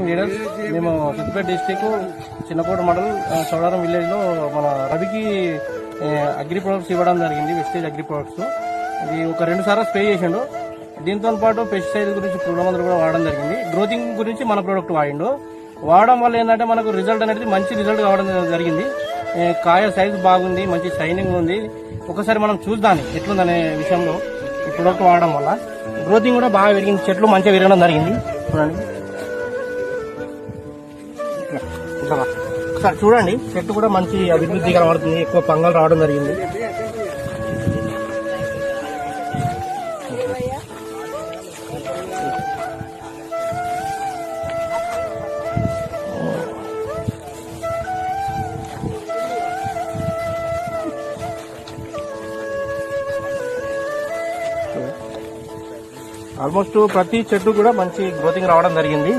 Leaders మేము Siddipet district Chinnakota mandal Chowdaram village లో మన రవికి అగ్రి ప్రొడక్ట్స్ ఇవ్వడం జరిగింది. వెస్టేజ్ అగ్రి ప్రొడక్ట్స్ ఇది ఒక 2 సార్లు స్ప్రే చేసిండు. దీంతో పాటు పెస్టిసైడ్ గురించి పురుగుమందులు కూడా వాడడం జరిగింది. గ్రోతింగ్ గురించి మన ప్రోడక్ట్ వాడిండు. వాడడం వల్ల ఏంటంటే మనకు రిజల్ట్ అనేది మంచి రిజల్ట్ కావడం జరిగింది. కాయ సైజు బాగుంది, మంచి షైనింగ్ ఉంది. ఒకసారి మనం చూద్దాం ఎట్లుందనే విషయంలో ఈ ప్రోడక్ట్ వాడడం వల్ల గ్రోతింగ్ కూడా బాగా పెరిగింది. చెట్లు మంచిగా పెరగడం జరిగింది. చూడండి ఒకసారి చూడండి, చెట్టు కూడా మంచి అభివృద్ధి కనబడుతుంది. ఎక్కువ పంగలు రావడం జరిగింది. ఆల్మోస్ట్ ప్రతి చెట్టు కూడా మంచి గ్రోతింగ్ రావడం జరిగింది.